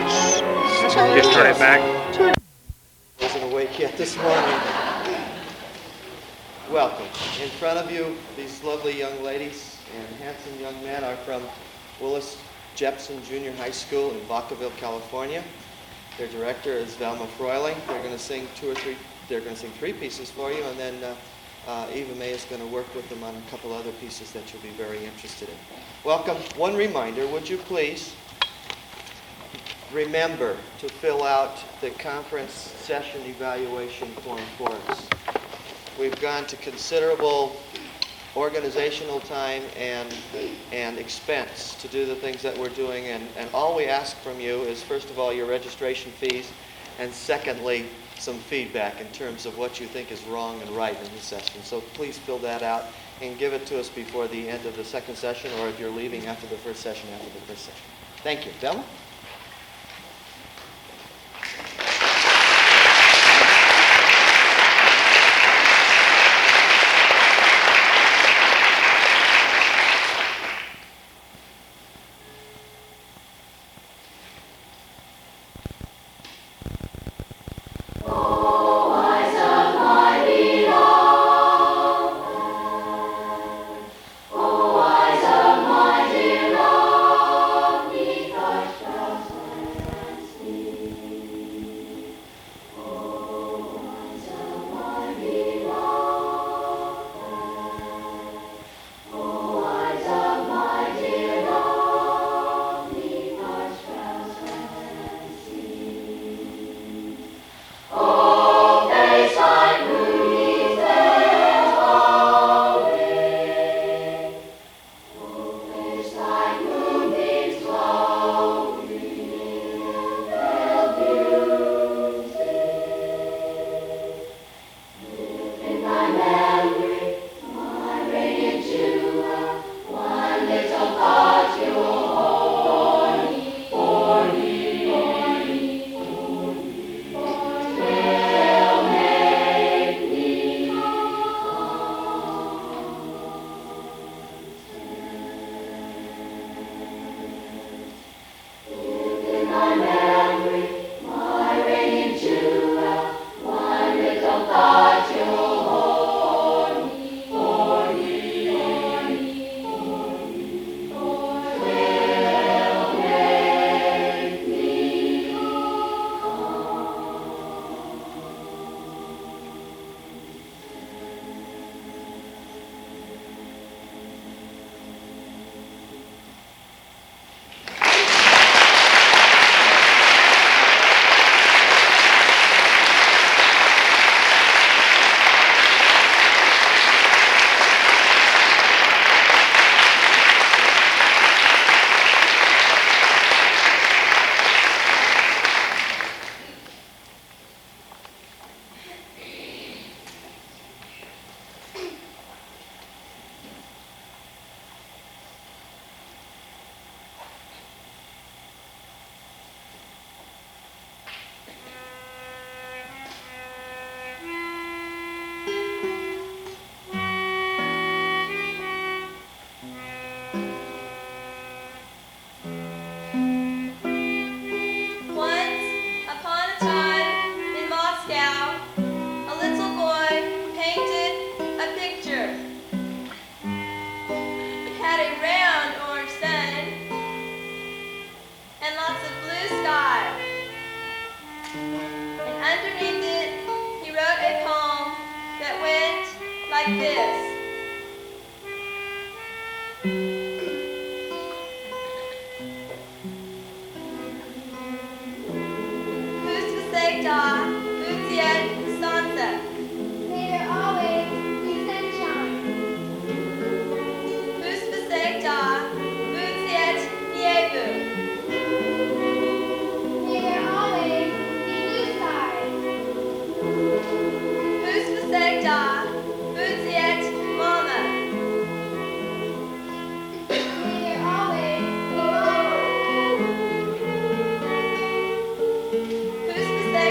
minutes. Just turn it back. Wasn't awake yet this morning. Welcome. In front of you, these lovely young ladies and handsome young men are from Willis Jepson Junior High School in Vacaville, California. Their director is Velma Freuling. They're going to sing three pieces for you, and then Eva May is going to work with them on a couple other pieces that you'll be very interested in. Welcome. One reminder, would you please remember to fill out the conference session evaluation form for us. We've gone to considerable organizational time and expense to do the things that we're doing, and all we ask from you is, first of all, your registration fees, and secondly, some feedback in terms of what you think is wrong and right in the session. So please fill that out and give it to us before the end of the second session, or if you're leaving after the first session, after the first session. Thank you. Velma?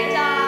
Perfect.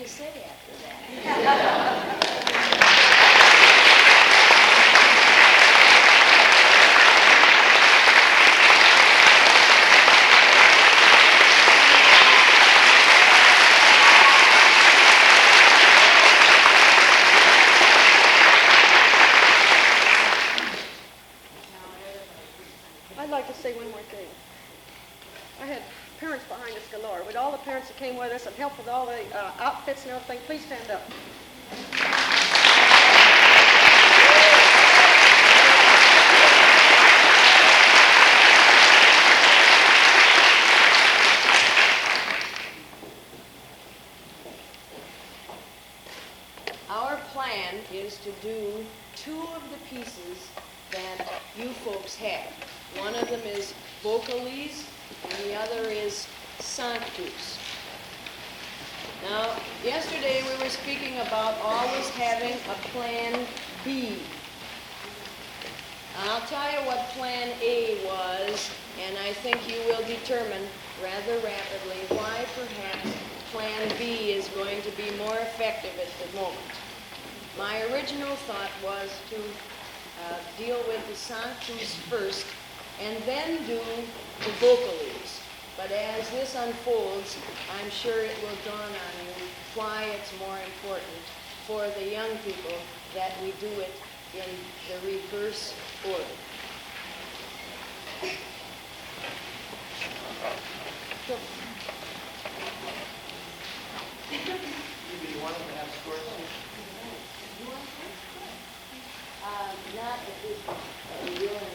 to say after that. I'd like to say one more thing. I had parents behind us galore. With all the parents that came with us and helped with all the outfits and everything, please stand up. Our plan is to do two of the pieces that you folks have. One of them is vocalese, and the other is sanctus. Now, yesterday we were speaking about always having a plan B. I'll tell you what plan A was, and I think you will determine rather rapidly why perhaps plan B is going to be more effective at the moment. My original thought was to deal with the sanctus first and then do the vocalese. But as this unfolds, I'm sure it will dawn on you why it's more important for the young people that we do it in the reverse order. You want them to have scores? Not at this point, but we will in a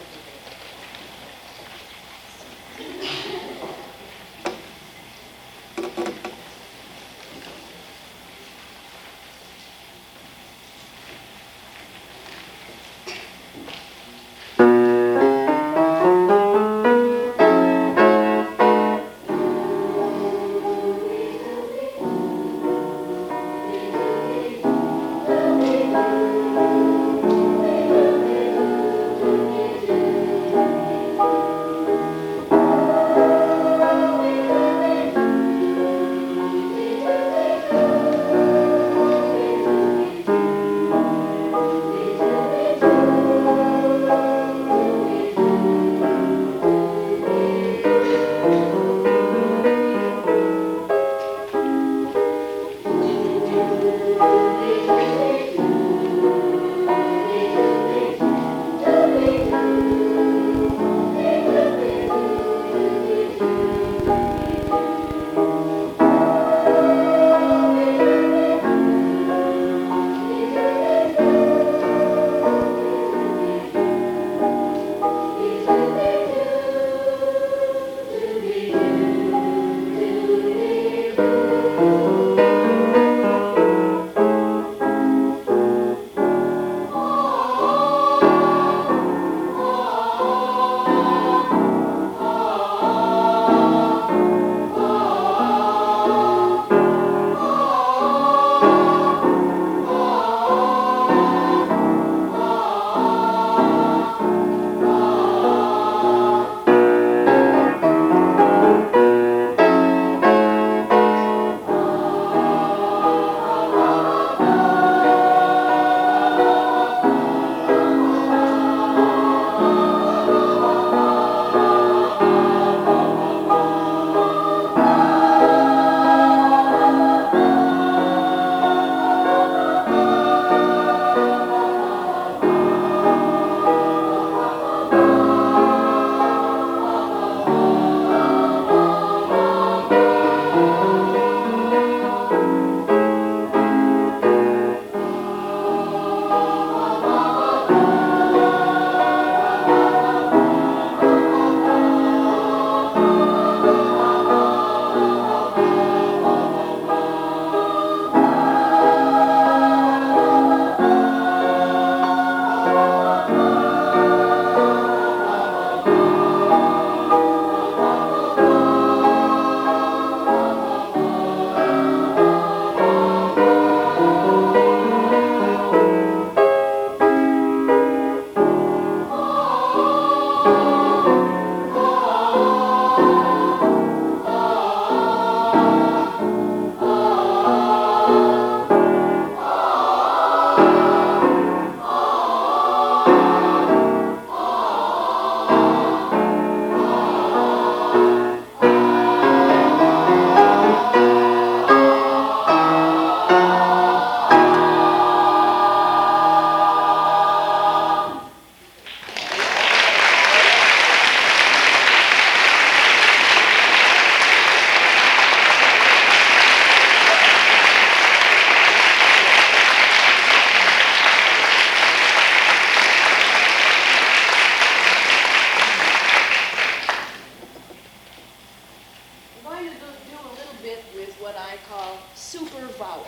bit with what I call super vowel.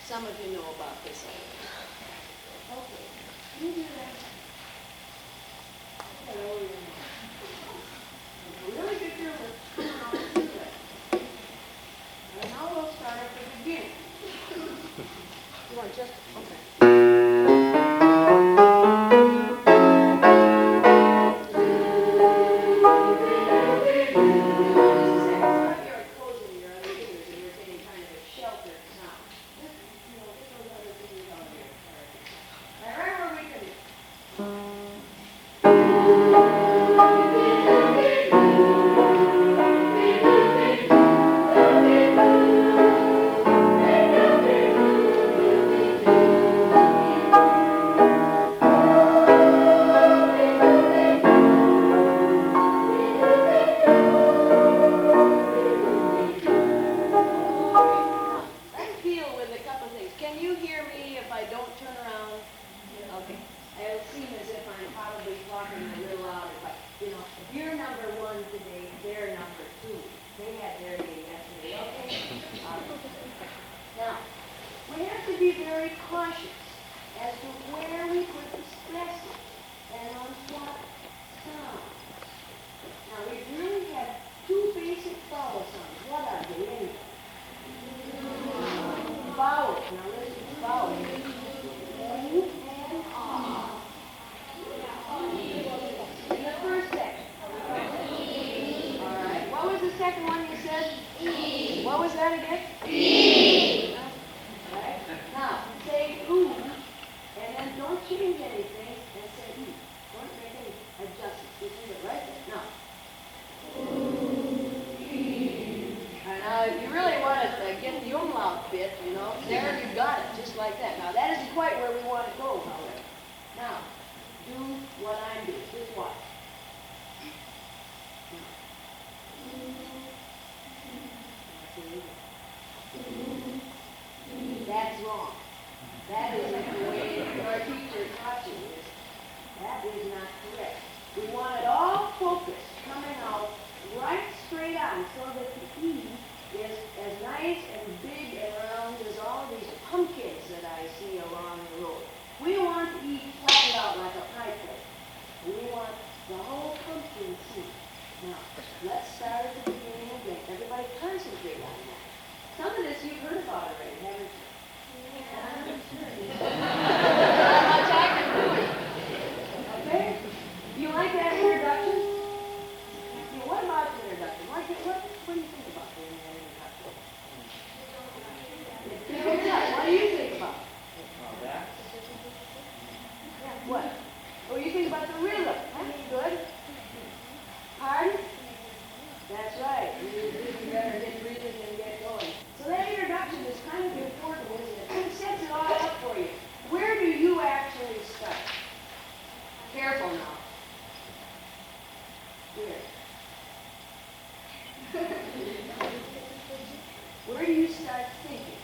Some of you know about this already. Okay. You do that. Hello, really good job of coming on to that. And now we'll start at the beginning. You want just, okay. Let's deal with a couple things. Can you hear me if I don't turn around? Okay. It'll seem as if I'm probably talking a little louder, but, if you're number one today, they're number two. They had their day yesterday, okay? All right. Now, we have to be very cautious as to where we put the stresses and on what sounds. Now, we really have two basic vowel sounds. What are they anyway? Vowels. Now listen to vowels. U and R. In the first section. All right. What was the second one you said? E. What was that again? E. All right. Now, say ooh, and then don't change anything and say E. Don't make any adjustments. Just leave it right there. Now. Now, if you really want to get the umlaut bit, there you got it, just like that. Now, that isn't quite where we want to go, however. Now, do what I'm doing. Just watch. That's wrong. That isn't the way your teacher taught you this. That is not correct. We want it all focused, coming out right straight on, so that the E is as nice and big and round as all these pumpkins that I see along the road. We want the E flattened out like a pie plate. We want the whole pumpkin seed. Now, let's start at the beginning again. Everybody concentrate on that. Some of this you've heard about already, haven't you? Yeah. How much I can do it. Okay? You like that introduction? What about the introduction? What do you think about the introduction? What do you think about? What? Oh, you think about the rhythm. That's good. Pardon? That's right. You better get breathing and get going. So that introduction is kind of important, isn't it? It sets it all up for you. Where do you actually start? Careful now. Where? Where do you start thinking?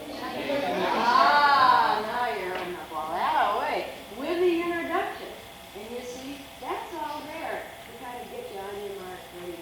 Now you're on the ball. That way. With the introduction. And you see, that's all there to kind of get you on your mark, ready to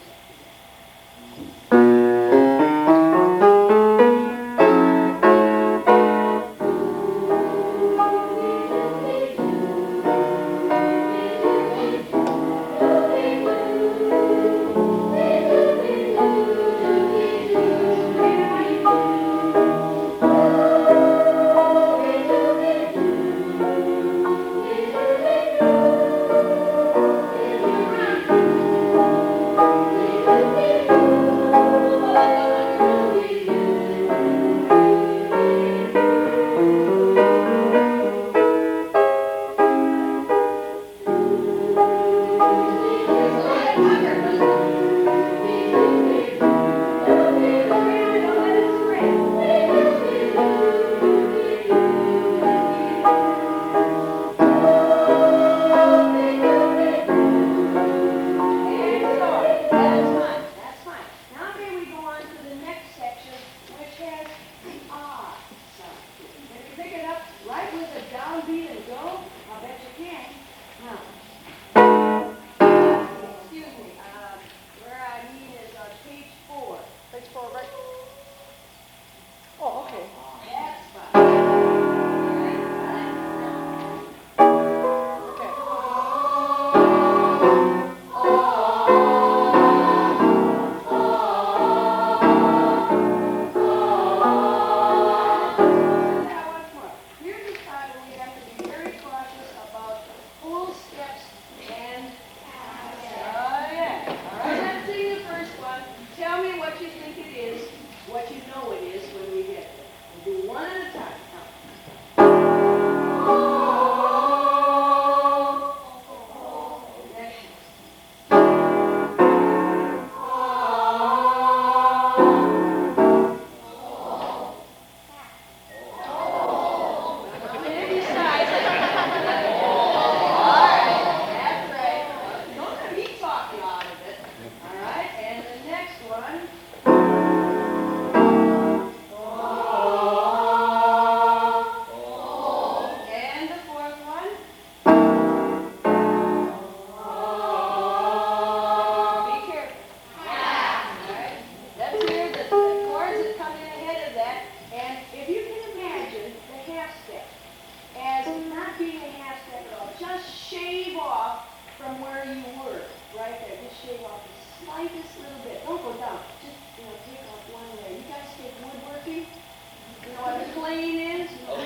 slightest little bit. Don't go down. Just, take off one layer. You guys take woodworking. You know what a plane is? All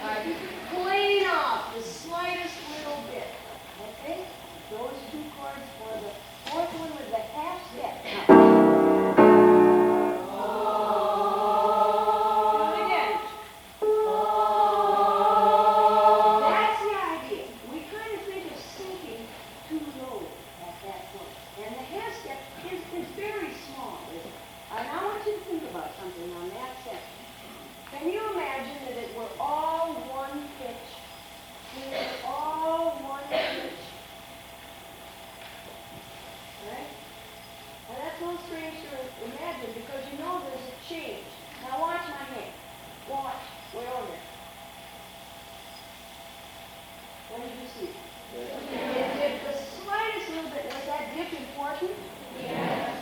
right, plane off the slightest little bit. Okay? Those two chords for the fourth one with the half step. Can you imagine that it were all one pitch? It were all one pitch. Right? And that's no strange to imagine because you know there's a change. Now watch my hand. Watch. Wait on there. What did you see? It did the slightest little bit. Was that dip important? Yes.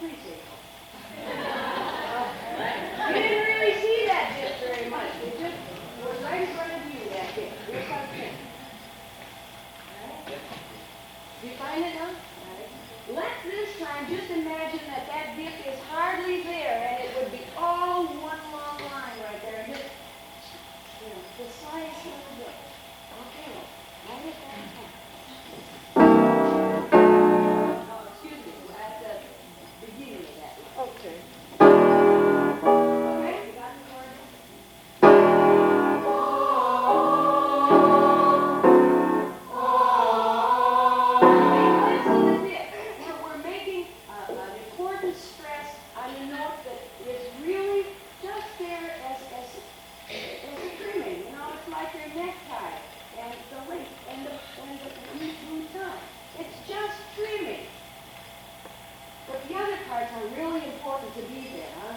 Please say so. You didn't really see that dip very much. It just was right in front of you, that dip. Here's how it came. Alright? You find it now? Alright. Let's this time just imagine that that dip is hardly there and it would be all one long line right there. Just, the slightest little bit. Okay, well, right at that time. Oh, excuse me, at the beginning of that line. Okay. Okay, you got the chord? Listen to this. We're making an important stress on a note that is really just there as a trimming. It's like your necktie and the length and the blue tie. It's just trimming. But the other parts are really important to be there, huh?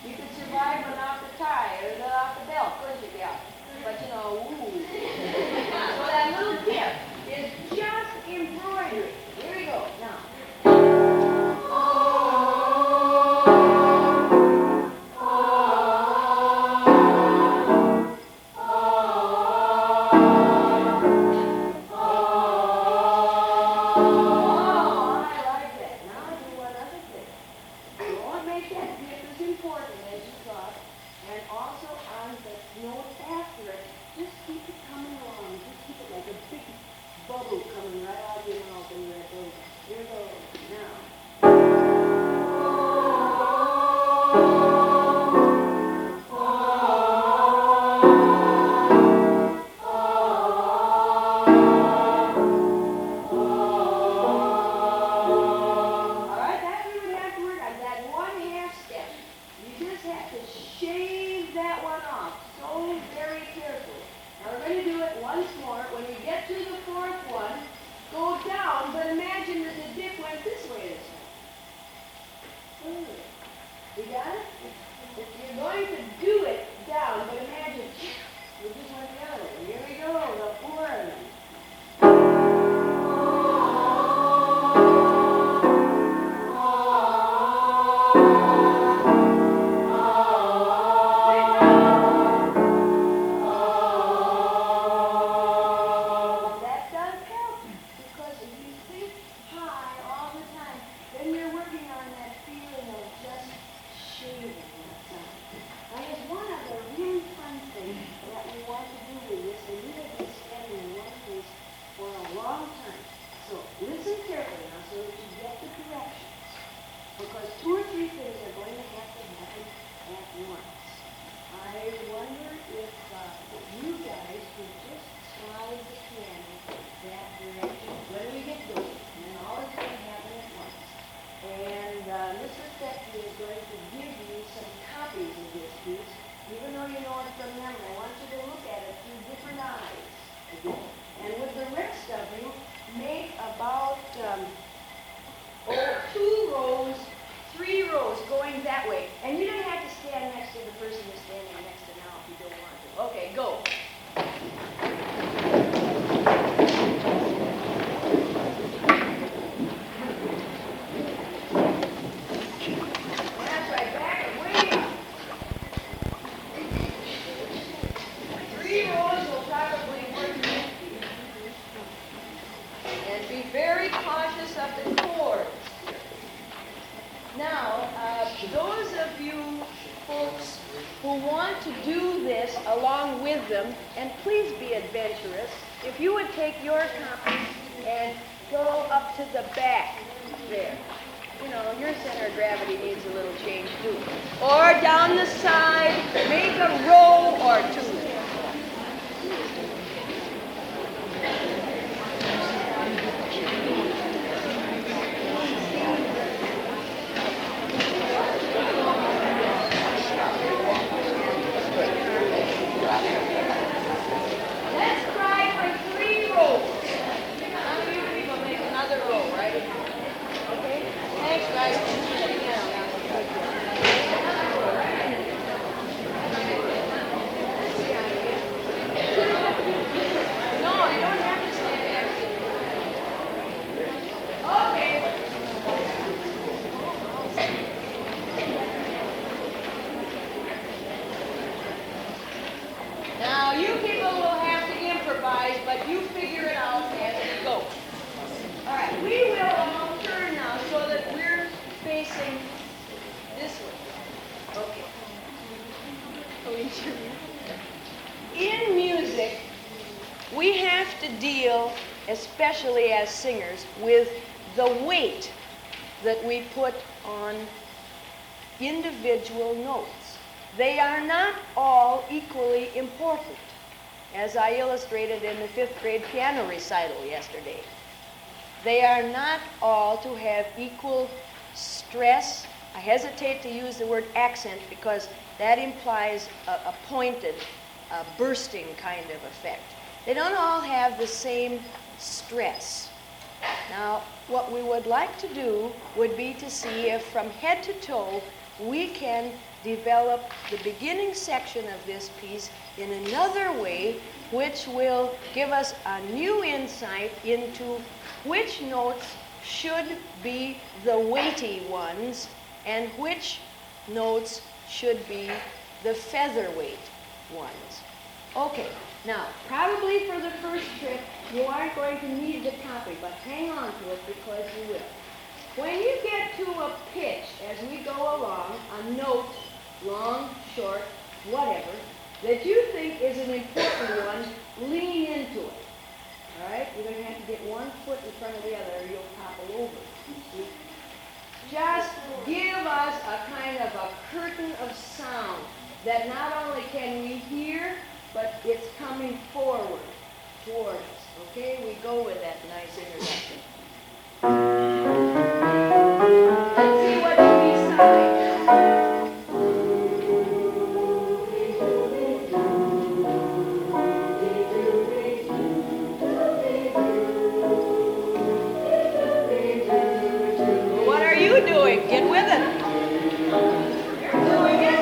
You could survive without the tie or without the belt, couldn't you, gal? But ooh. So that little tip is just embroidery. Here we go, now. Very cautious of the cord. to do this along with them, and please be adventurous. If you would take your copy and go up to the back there. You know, your center of gravity needs a little change too. Or down the side, make a row or two. Let's try for 3 rows. Now you people make another row, right? Okay? Thanks, guys. Sit down. No, you don't have to stand there. Okay. Now, you people will have to improvise, but you figure it out as we go. All right, we will turn now so that we're facing this way. Okay. In music, we have to deal, especially as singers, with the weight that we put on individual notes. They are not all equally important, as I illustrated in the 5th grade piano recital yesterday. They are not all to have equal stress. I hesitate to use the word accent because that implies a pointed, bursting kind of effect. They don't all have the same stress. Now, what we would like to do would be to see if from head to toe we can develop the beginning section of this piece in another way, which will give us a new insight into which notes should be the weighty ones and which notes should be the featherweight ones. Okay, now, probably for the first trip, you aren't going to need the copy, but hang on to it because you will. When you get to a pitch, as we go along, a note, long, short, whatever, that you think is an important one, lean into it. All right? You're going to have to get one foot in front of the other or you'll topple over. Just give us a kind of a curtain of sound that not only can we hear, but it's coming forward toward us. Okay? We go with that nice introduction. Let's see what you decide. What are you doing? Get with it. You're doing it.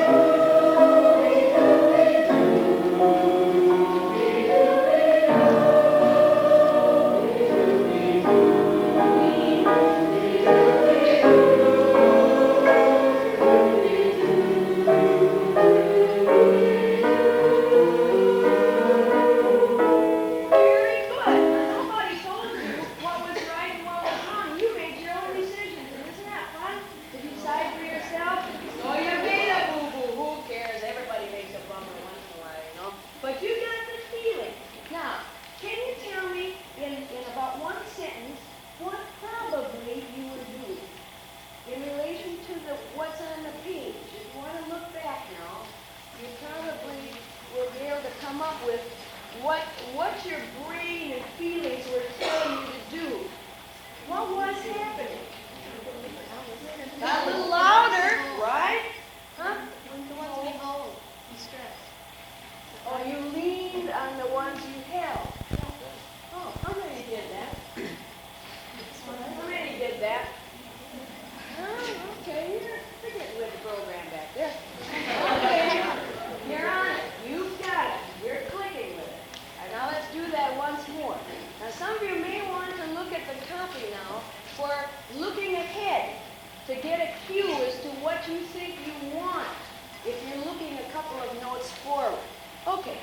Very good. Nobody told you what was right and what was wrong. You made your own decisions, and isn't that fun? To decide for yourself? No, you made a boo-boo. Who cares? Everybody makes a bummer once in a while, you know. But you got the feeling. Now, can you tell me in about one sentence what probably you would do in relation to what's on the page? If you want to look back now, you probably will be able to come up with what your brain and feelings were telling you to do. What was happening? Got a little louder, right? Huh? Oh, you leaned on the ones you held. Oh, how many did that? How many did that? Oh, okay, you're getting with the program back there. Okay, you're on it. You've got it. You're clicking with it. And now let's do that once more. Now some of you may want to look at the copy now for looking ahead to get a cue as to what you think you want if you're looking a couple of notes forward. Okay.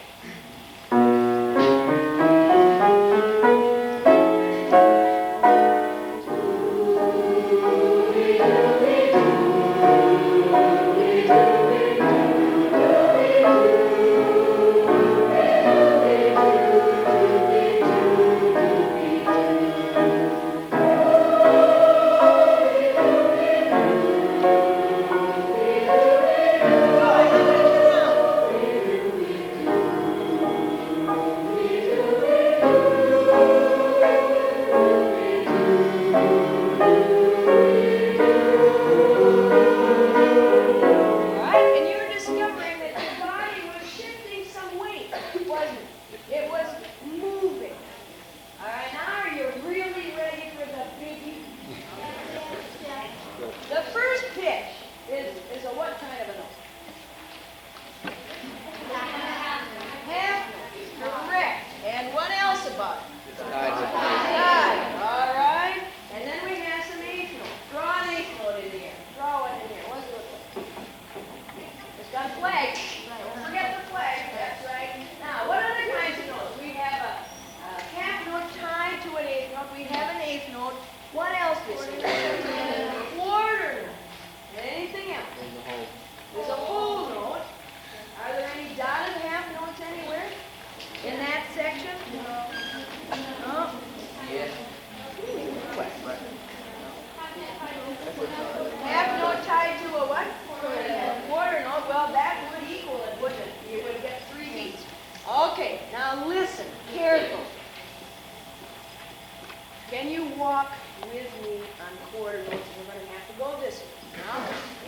Now,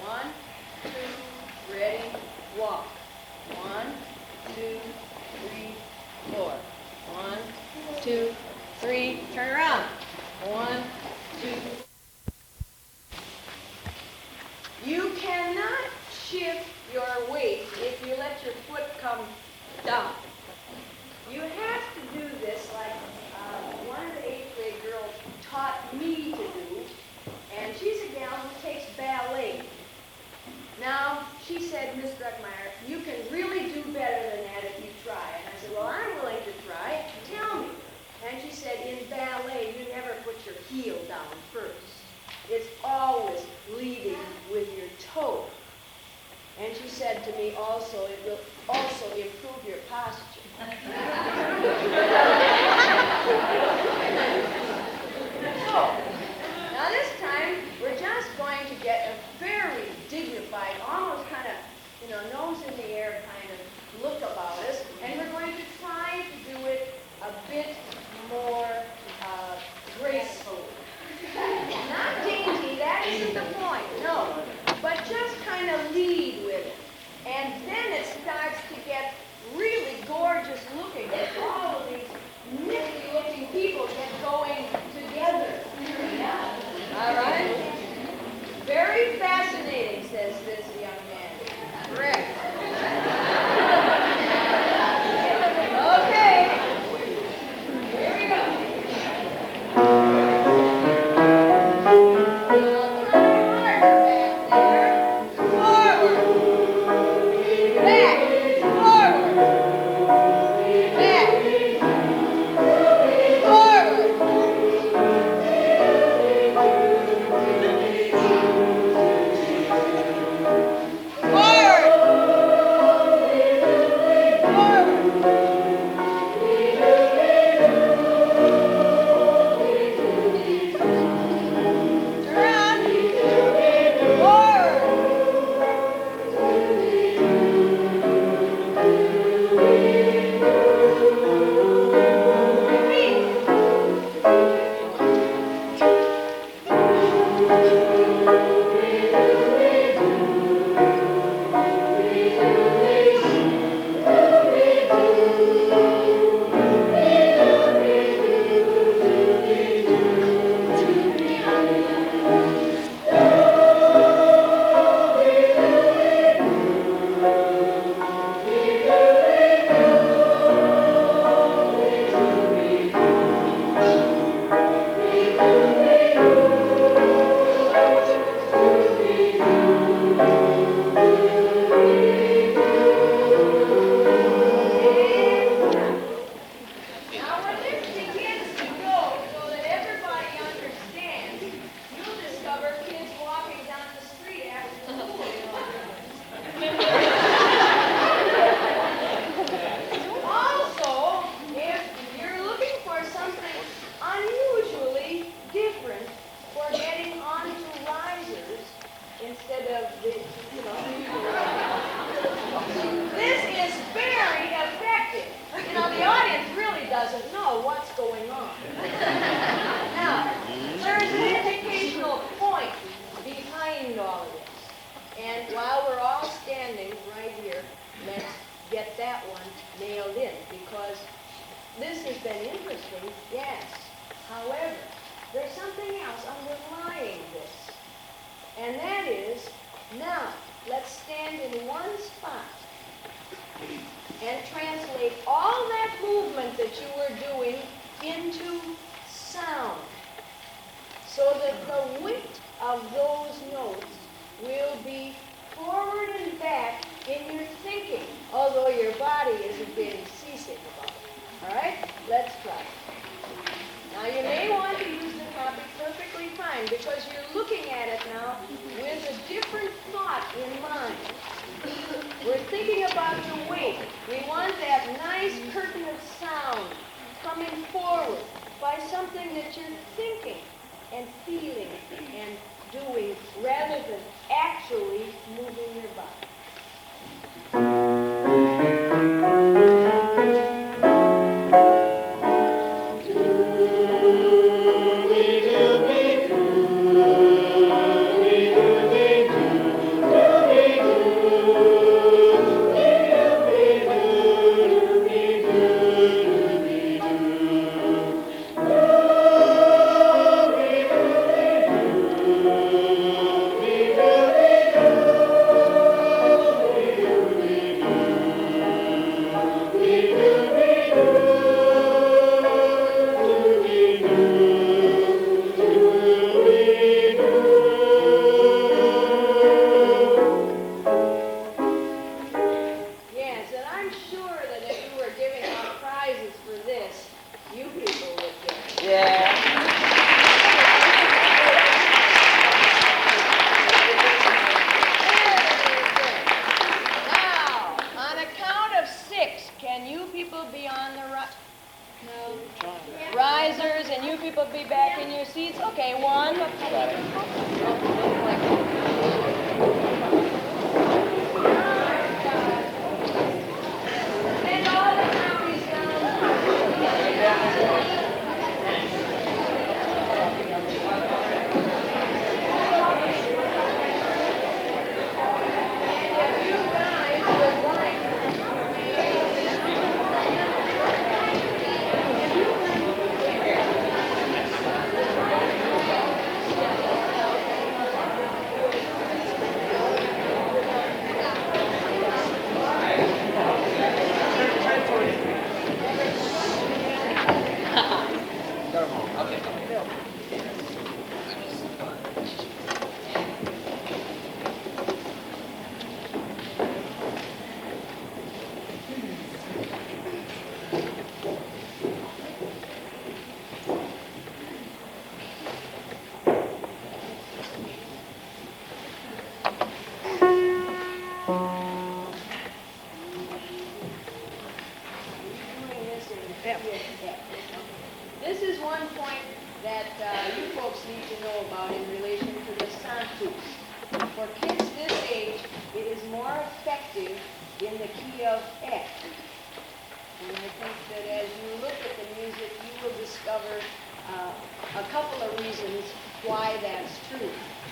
1, 2, ready, walk. 1, 2, 3, 4. 1, 2, 3, turn around. 1, 2. You cannot shift your weight if you let your foot come down. You have to do this like one of the 8th grade girls taught me to do, and she's a gal who takes ballet. Now, she said, Miss Struckmeyer, you can really do better than that if you try. And I said, well, I'm willing to try. Tell me. And she said, in ballet, you never put your heel down first. It's always leading with your toe. And she said to me also, it will also improve your posture. So, now this time, we're just going to get a very dignified, almost kind of, nose in the air kind of look about us, and we're going to try to do it a bit more graceful. Not dainty, that isn't the point, no. But just kind of lead with it. And then it starts to get really gorgeous looking. All of these nifty looking people get going together. All right? Very fascinating, says this young man. Correct. Okay. Here we go.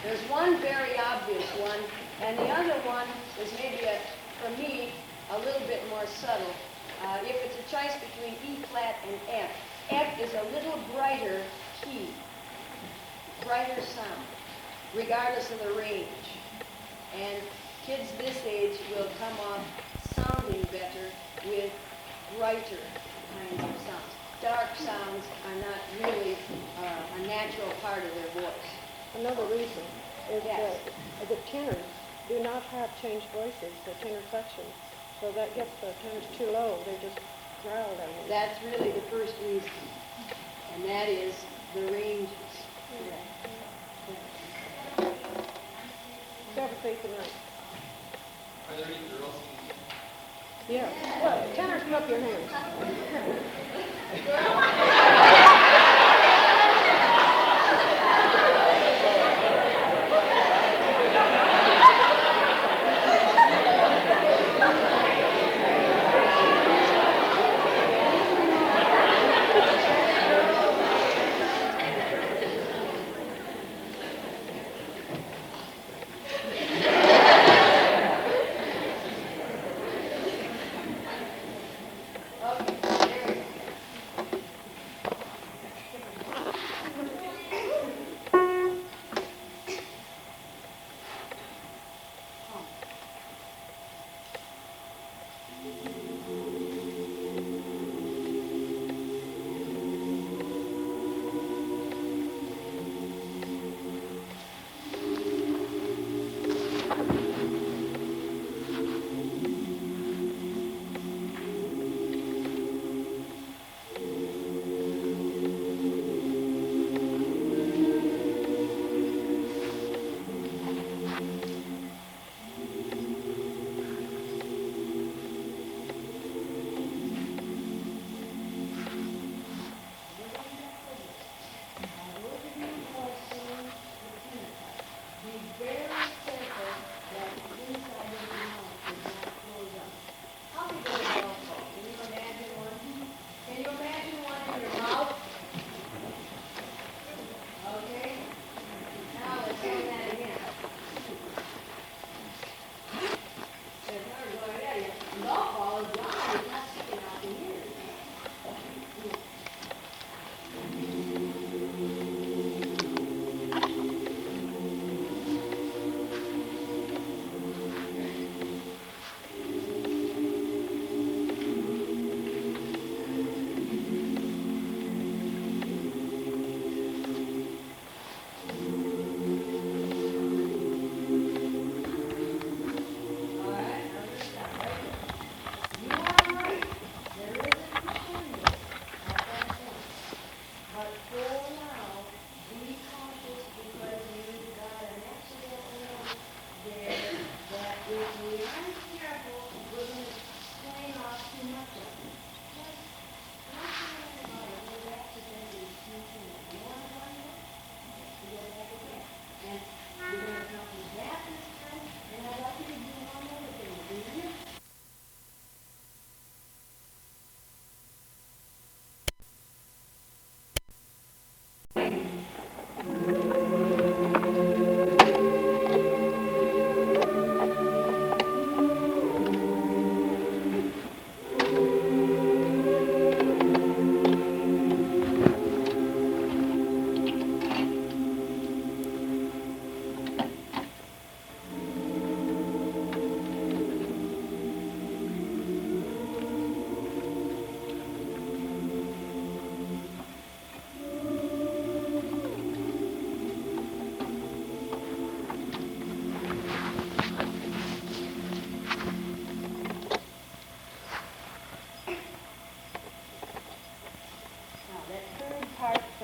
There's one very obvious one, and the other one is maybe, for me, a little bit more subtle. If it's a choice between E flat and F, F is a little brighter key, brighter sound, regardless of the range. And kids this age will come off sounding better with brighter kinds of sounds. Dark sounds are not really a natural part of their voice. Another reason is Yes. that the tenors do not have changed voices, the tenor section. So that gets the tenors too low. They just growl down there. That's really the first reason, and that is the ranges. Have a faith tonight. Are there any girls? Yeah. Well, tenors, clap your hands.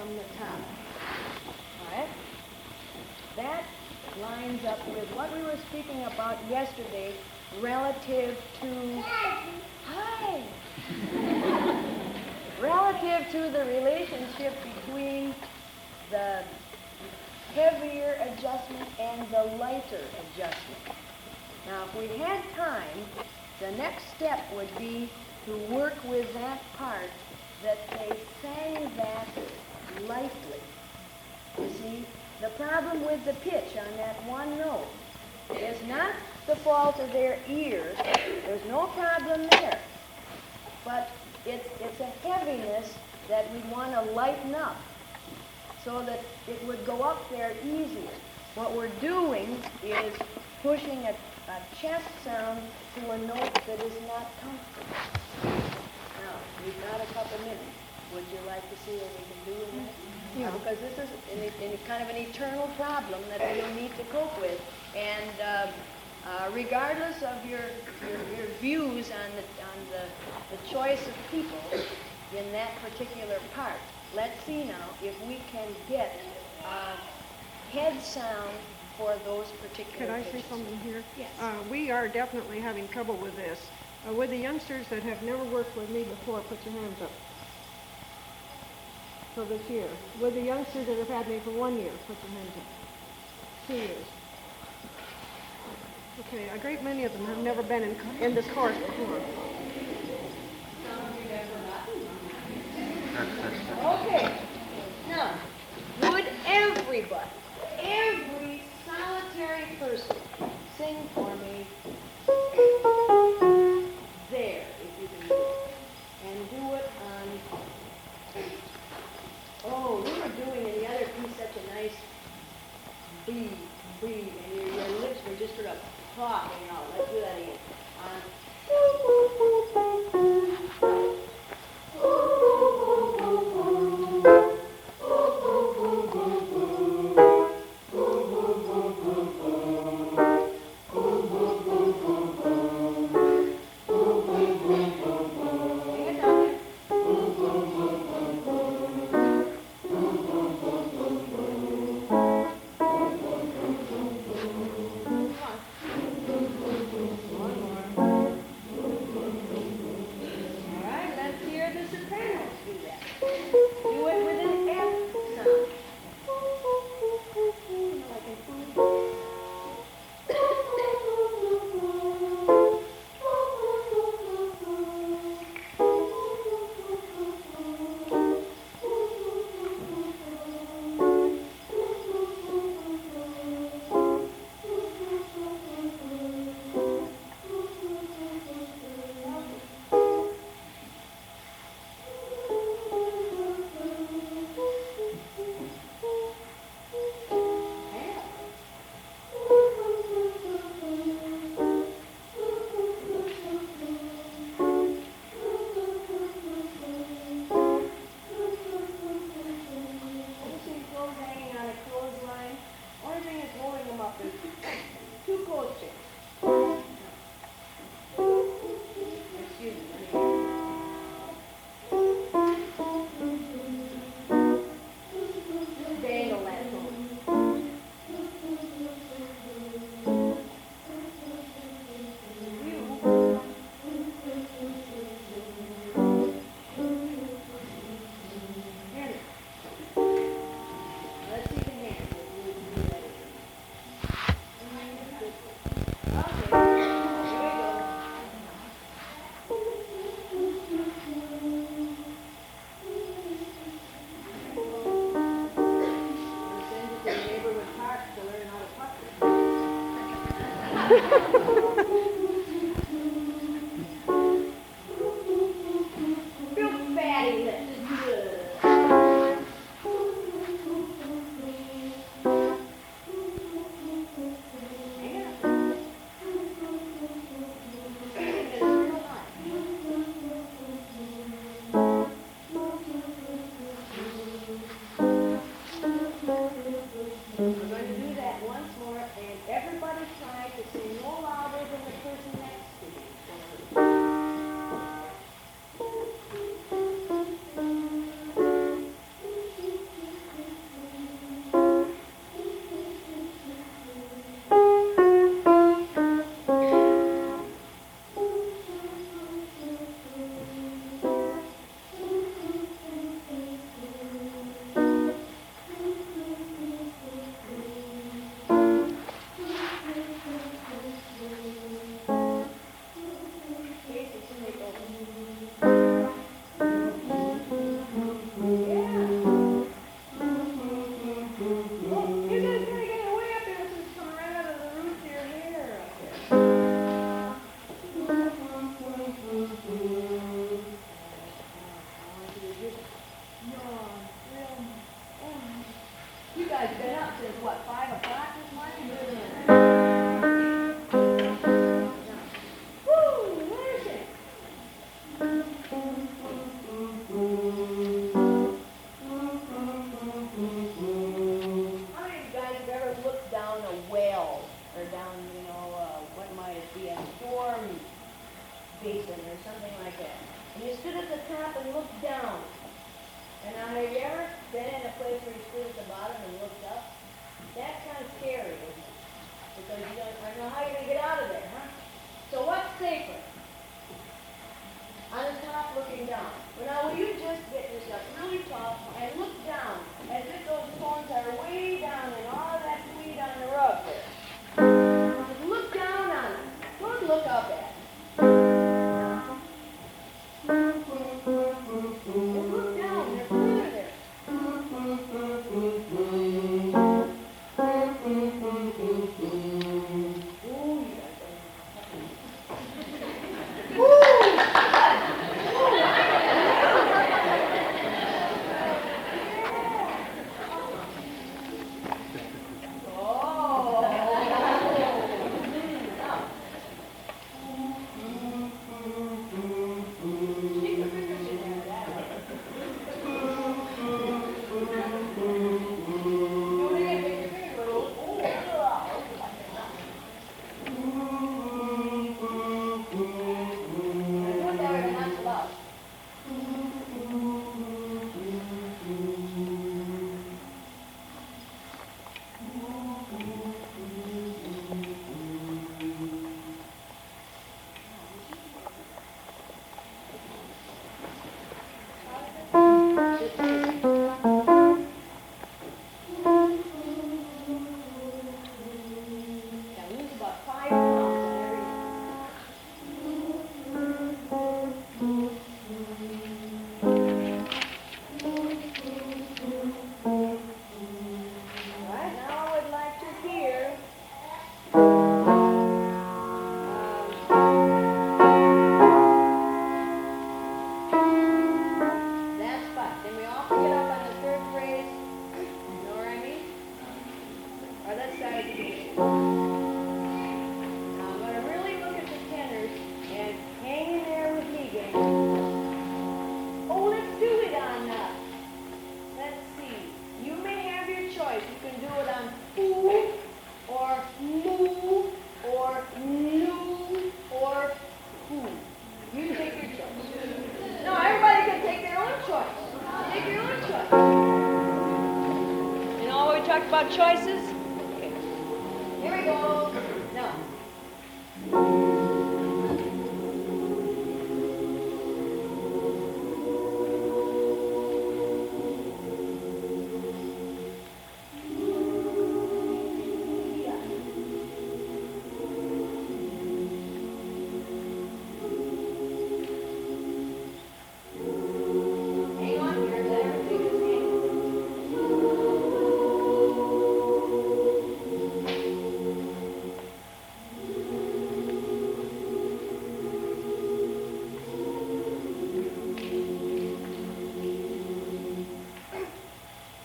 from the top. All right? That lines up with what we were speaking about yesterday relative to... Hi! Relative to the relationship between the heavier adjustment and the lighter adjustment. Now, if we had time, the next step would be to work with that part that they sang that lightly. You see, the problem with the pitch on that one note is not the fault of their ears. There's no problem there. But it's a heaviness that we want to lighten up so that it would go up there easier. What we're doing is pushing a chest sound to a note that is not comfortable. Now, we've got a couple minutes. Would you like to see what we can do with that? Yeah. Because this is kind of an eternal problem that we'll need to cope with. And regardless of your views on the choice of people in that particular part, let's see now if we can get a head sound for those particular Could I say pitches. something here? Yes. We are definitely having trouble with this. With the youngsters that have never worked with me before, put your hands up. So this year. With the youngsters that have had me for 1 year, put your hands up. 2 years. Okay, a great many of them have never been in this course before. Okay. Now, would everybody, every solitary person, sing for me there, if you can do it, and do it on. Oh, we were doing in the other piece such a nice B, and your lips were just sort of popping out. Let's do that again. Bring it down there. All right, let's hear the sopranos do that. Do it with an F sound. You see clothes hanging on a clothesline. Only thing is holding them up is two clothespins. Excuse me. Just dangle that phone. Here it is. Let's see the hand. Okay, here we go. We'll send it to the neighborhood park to learn how to pucker. Real fatty lips. Good. Hang on. It's real hot. We're going to do that once more, and everybody try to sing no louder than well or down, what might it be, a storm basin or something like that. And you stood at the top and looked down. And now, have you ever been in a place where you stood at the bottom and looked up? That's kind of scary, isn't it? Because you don't know how you're going to get out of there, huh? So what's safer? On the top looking down. Well, now, will you just get yourself really tall and look down as if those stones are way down and all of that weed on the rug there? Just look down on it. Don't look up at it. Just look down. They're clear there. Ooh, you guys are lose about 5 pounds on every. All right, now I would like to hear. That's fine. Then we all pick it up on the third phrase. You know what I mean? Or let's start at the beginning. Now I'm going to really look at the tenors and hang in there with me, gang. Oh, let's do it on, let's see. You may have your choice. You can do it on foo, or moo, or nu, or foo. You take your choice. No, everybody can take their own choice. Take your own choice. You know, we talked about choices? Okay. Here we go. No. Hang on here, let everybody just hang.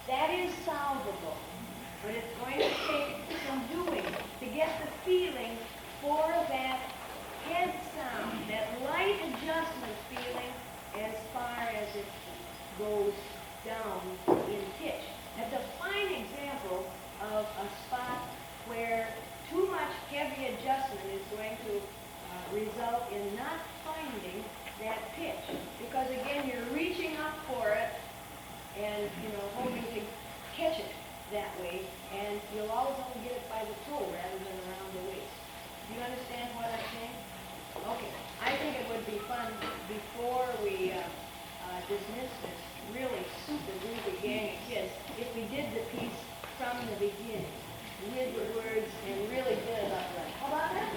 That is solvable, but it's going to take some doing to get the feeling for that head sound, that light adjustment feeling as far as it goes down in pitch. That's a fine example of a spot where too much heavy adjustment is going to result in not finding that pitch. Because again, you're reaching up for it and, hoping to catch it that way, and you'll always only get it by the toe rather than around the waist. Do you understand what I'm saying? Okay. I think it would be fun before we dismiss this really super groovy gang of kids if we did the piece from the beginning with the words and really did it upright. How about that?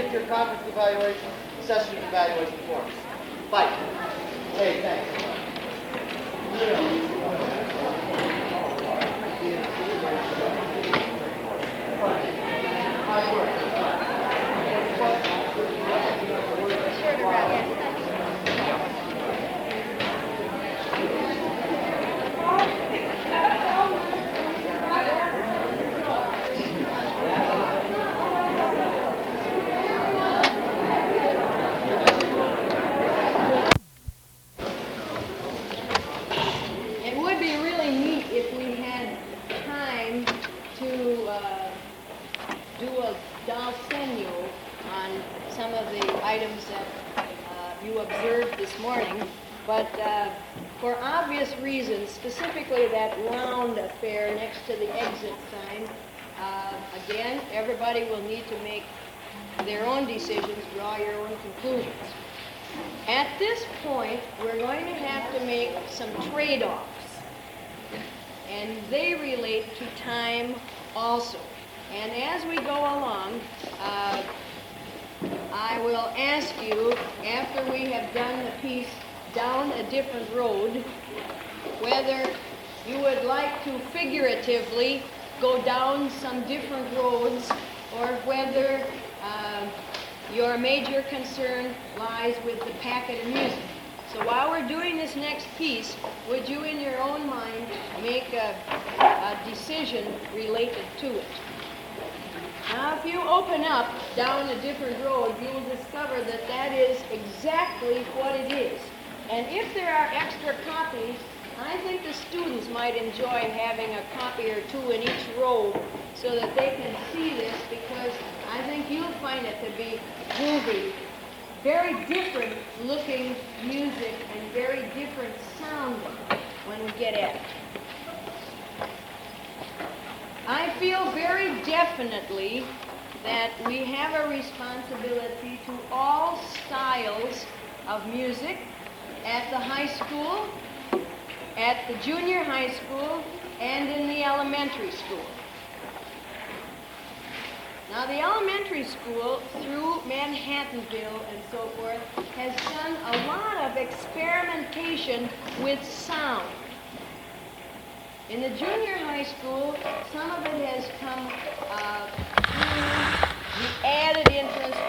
parent-teacher conference evaluation, session evaluation forms. Mike. Hey, thanks. It would be really neat if we had time to do a decennial on some of the items that you observed this morning. But for obvious reasons, specifically that round affair next to the exit sign, again, everybody will need to make their own decisions, draw your own conclusions. At this point, we're going to have to make some trade-offs, and they relate to time also. And as we go along, I will ask you, after we have done the piece down a different road, whether you would like to figuratively go down some different roads, or whether your major concern lies with the packet of music. So while we're doing this next piece, would you in your own mind make a decision related to it? Now if you open up down a different road, you will discover that that is exactly what it is. And if there are extra copies, I think the students might enjoy having a copy or two in each row so that they can see this, because I think you'll find it to be groovy, very different looking music and very different sounding when we get at it. I feel very definitely that we have a responsibility to all styles of music at the high school, at the junior high school, and in the elementary school. Now, the elementary school, through Manhattanville and so forth, has done a lot of experimentation with sound. In the junior high school, some of it has come through the added interest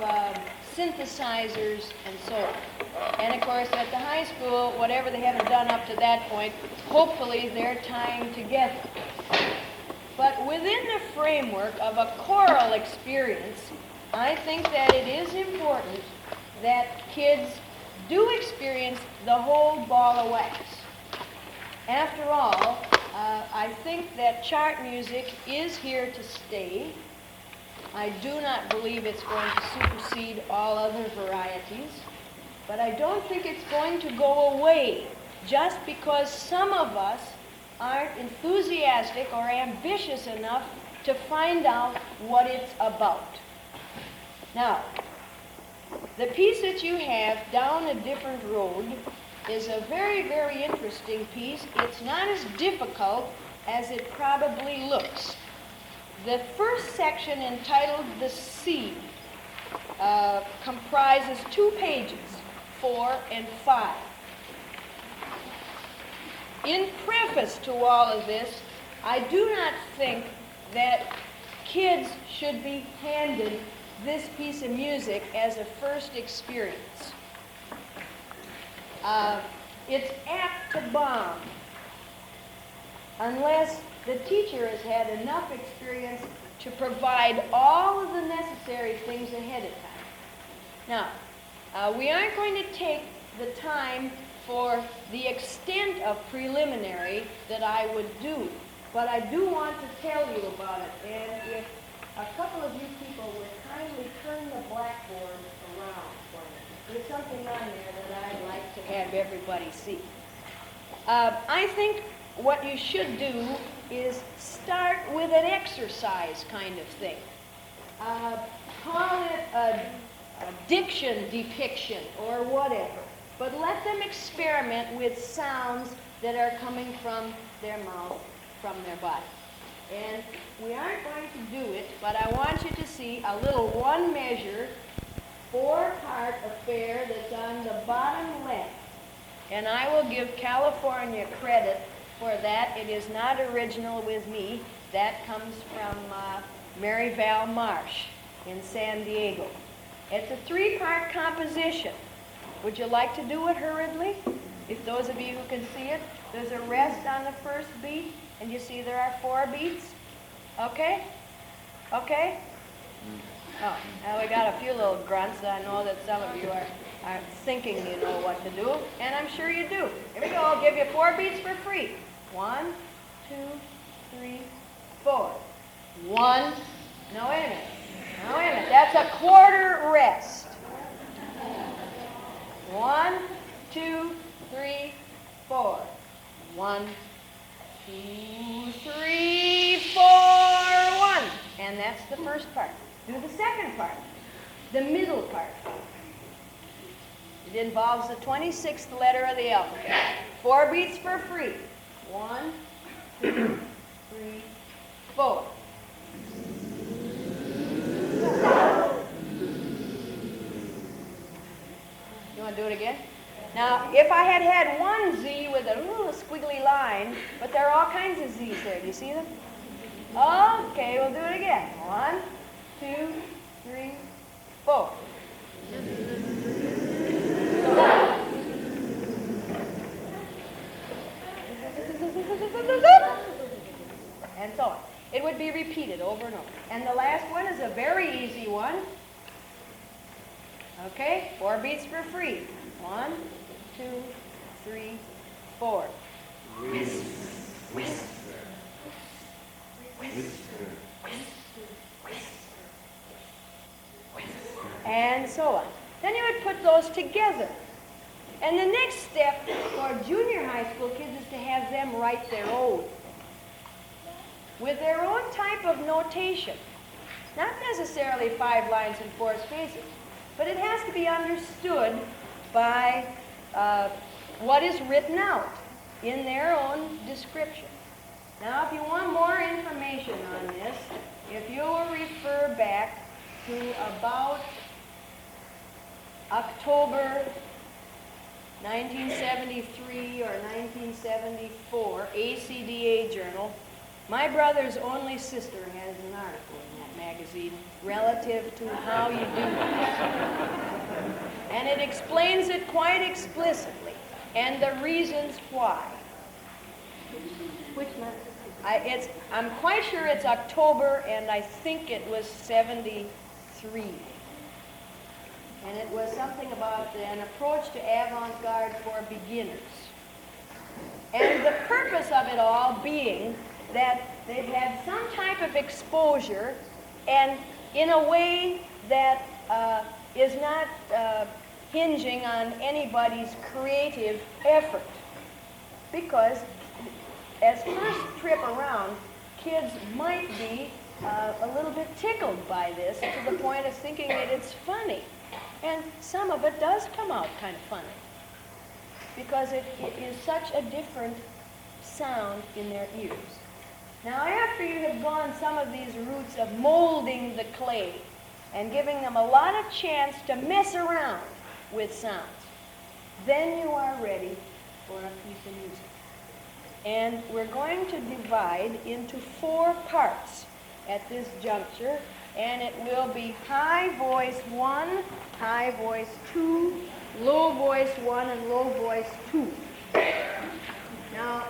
of synthesizers and so on. And of course, at the high school, whatever they haven't done up to that point, hopefully they're tying together. But within the framework of a choral experience, I think that it is important that kids do experience the whole ball of wax. After all, I think that chart music is here to stay. I do not believe it's going to supersede all other varieties, but I don't think it's going to go away just because some of us aren't enthusiastic or ambitious enough to find out what it's about. Now, the piece that you have down a different road is a very, very interesting piece. It's not as difficult as it probably looks. The first section, entitled The Sea, comprises 2 pages, 4 and 5. In preface to all of this, I do not think that kids should be handed this piece of music as a first experience. It's apt to bomb unless the teacher has had enough experience to provide all of the necessary things ahead of time. Now, we aren't going to take the time for the extent of preliminary that I would do, but I do want to tell you about it. And if a couple of you people would kindly turn the blackboard around for me. There's something on there that I'd like to have everybody see. I think what you should do is start with an exercise kind of thing. Call it a diction depiction or whatever, but let them experiment with sounds that are coming from their mouth, from their body. And we aren't going to do it, but I want you to see a little one measure, 4-part affair that's on the bottom left. And I will give California credit for that. It is not original with me. That comes from Mary Val Marsh in San Diego. It's a 3-part composition. Would you like to do it hurriedly? If those of you who can see it, there's a rest on the first beat, and you see there are 4 beats. Okay? Okay? Oh, now we got a few little grunts. I know that some of you are thinking you know what to do, and I'm sure you do. Here we go. I'll give you 4 beats for free. 1, 2, 3, 4. 1. No, wait a minute. No, wait a minute. That's a quarter rest. 1, 2, 3, 4. 1, 2, 3, 4, 1. And that's the first part. Do the second part, the middle part. It involves the 26th letter of the alphabet. 4 beats for free. 1, 2, 3, 4. You want to do it again? Now, if I had had one Z with a little squiggly line, but there are all kinds of Z's there. Do you see them? Okay, we'll do it again. 1, 2, 3, 4. And so on. It would be repeated over and over. And the last one is a very easy one. Okay, 4 beats for free. 1, 2, 3, 4. And so on. Then you would put those together. And the next step for junior high school kids is to have them write their own, with their own type of notation. Not necessarily 5 lines and 4 spaces, but it has to be understood by what is written out in their own description. Now, if you want more information on this, if you will refer back to about October 1973 or 1974, ACDA Journal, my brother's only sister has an article in that magazine relative to how you do this. And it explains it quite explicitly, and the reasons why. Which month? I'm quite sure it's October, and I think it was 73. And it was something about an approach to avant-garde for beginners. And the purpose of it all being that they've had some type of exposure, and in a way that is not hinging on anybody's creative effort. Because as first trip around, kids might be a little bit tickled by this to the point of thinking that it's funny. And some of it does come out kind of funny, because it is such a different sound in their ears. Now, after you have gone some of these routes of molding the clay and giving them a lot of chance to mess around with sounds, then you are ready for a piece of music. And we're going to divide into 4 parts at this juncture, and it will be high voice 1, high voice 2, low voice 1, and low voice 2. Now,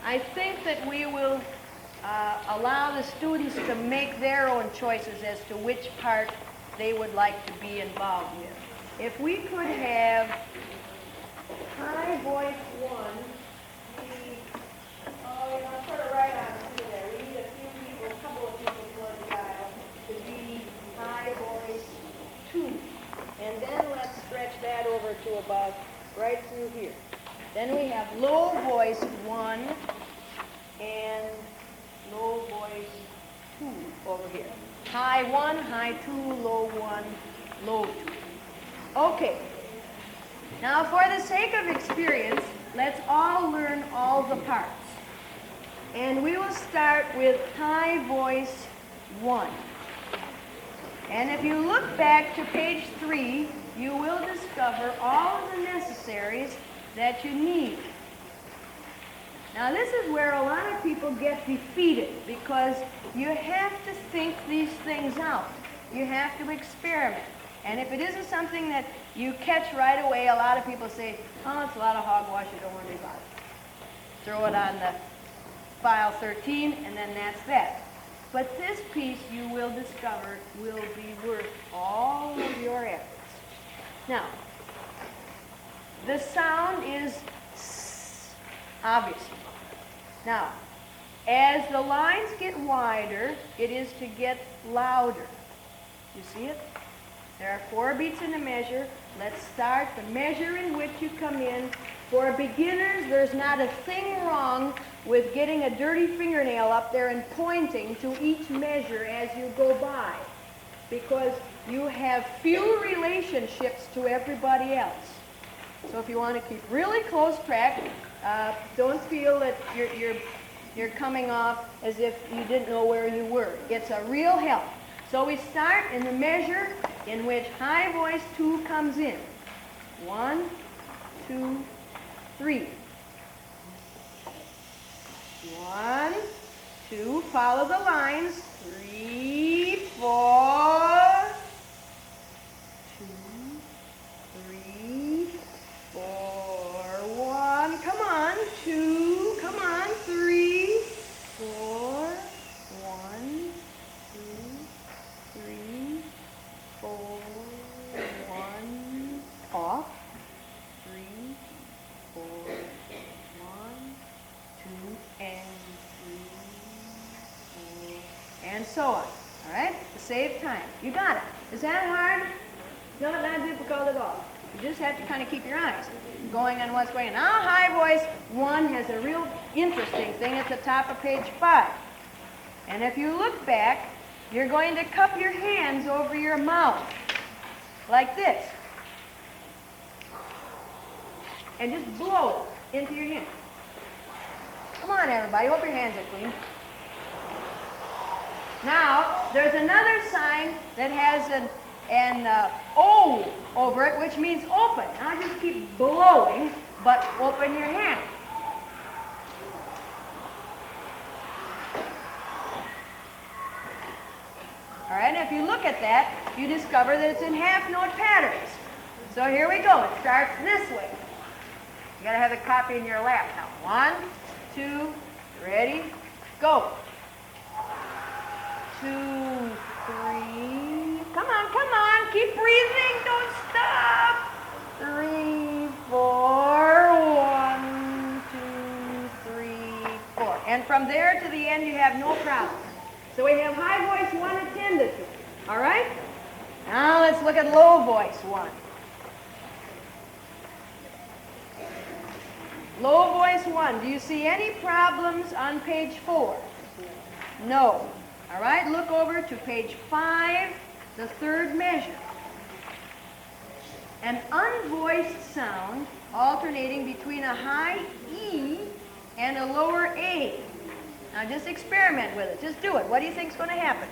I think that we will allow the students to make their own choices as to which part they would like to be involved with. If we could have high voice 1, put it right on through there. We need a few people, a couple of people for the dial to be high voice 2. And then let's stretch that over to about right through here. Then we have low voice 1 and low voice 2 over here. High 1, high 2, low 1, low 2. Okay. Now, for the sake of experience, let's all learn all the parts. And we will start with high voice 1. And if you look back to page 3, you will discover all of the necessaries that you need. Now this is where a lot of people get defeated because you have to think these things out. You have to experiment. And if it isn't something that you catch right away, a lot of people say, oh, it's a lot of hogwash, you don't worry about it. Throw it on the file 13, and then that's that. But this piece, you will discover, will be worth all of your efforts. Now, the sound is S, obviously. Now, as the lines get wider, it is to get louder. You see it? There are 4 beats in the measure. Let's start the measure in which you come in. For beginners, there's not a thing wrong with getting a dirty fingernail up there and pointing to each measure as you go by, because you have few relationships to everybody else. So if you want to keep really close track, don't feel that you're coming off as if you didn't know where you were. It's a real help. So we start in the measure in which high voice 2 comes in. 1, 2, 3. 1, 2, follow the lines. 3, 4. 2, 3, 4. 1. Come on. 2. Come on. 3, 4. 1, 2, 3, 4. 1. Off. 3, 4. 1, 2, and 3, 4, and so on. All right? To save time. You got it. Is that hard? No, not difficult at all. You just have to kind of keep your eyes going on what's going on. Now, high voice 1 has a real interesting thing at the top of page 5. And if you look back, you're going to cup your hands over your mouth like this. And just blow it into your hand. Come on, everybody. Hope your hands are clean. Now, there's another sign that has an O over it, which means open. Now, just keep blowing, but open your hand. All right, and if you look at that, you discover that it's in half-note patterns. So here we go. It starts this way. You got to have a copy in your lap now. 1, 2, ready, go. 2, 3. Come on. Keep breathing. Don't stop. 3, 4. 1, 2, 3, 4. And from there to the end, you have no problem. So we have high voice 1 attended to. All right? Now let's look at low voice 1. Low voice 1. Do you see any problems on page 4? No. All right, look over to page 5, the 3rd measure. An unvoiced sound alternating between a high E and a lower A. Now just experiment with it. Just do it. What do you think is going to happen?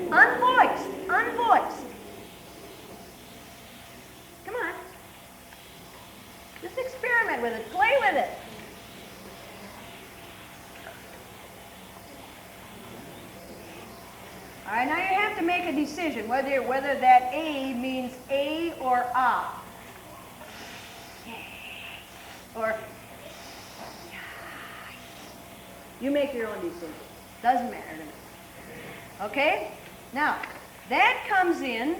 Unvoiced. Unvoiced. Come on. Just experiment with it. Play with it. All right, now you have to make a decision whether that A means A or ah. Or you make your own decision. Doesn't matter to me. Okay? Now, that comes in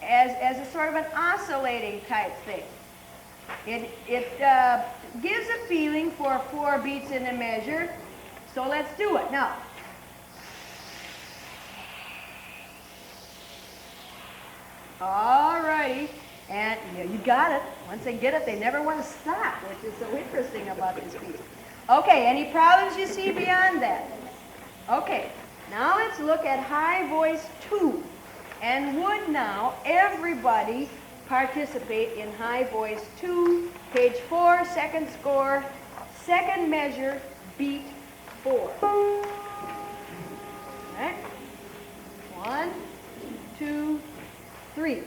as a sort of an oscillating type thing. It gives a feeling for 4 beats in a measure. So let's do it. Now, all righty. And you got it. Once they get it, they never want to stop, which is so interesting about this piece. Okay, any problems you see beyond that? Okay, now let's look at high voice 2. And would now everybody participate in high voice 2, page 4, second score, second measure, beat 4. Okay? 1, 2, 3.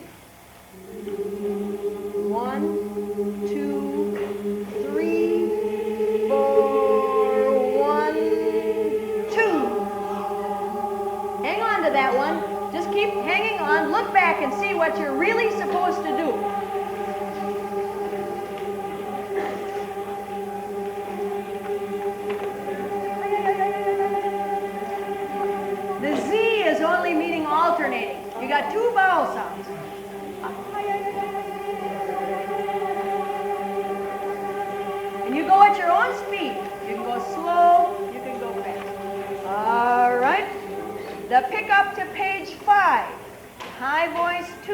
1, 2, 3, 4, 1, 2. Hang on to that one. Just keep hanging on. Look back and see what you're really supposed to do. The Z is only meaning alternating. You got 2 vowel sounds. And you go at your own speed. You can go slow, you can go fast. All right. The pickup to page 5. High voice 2.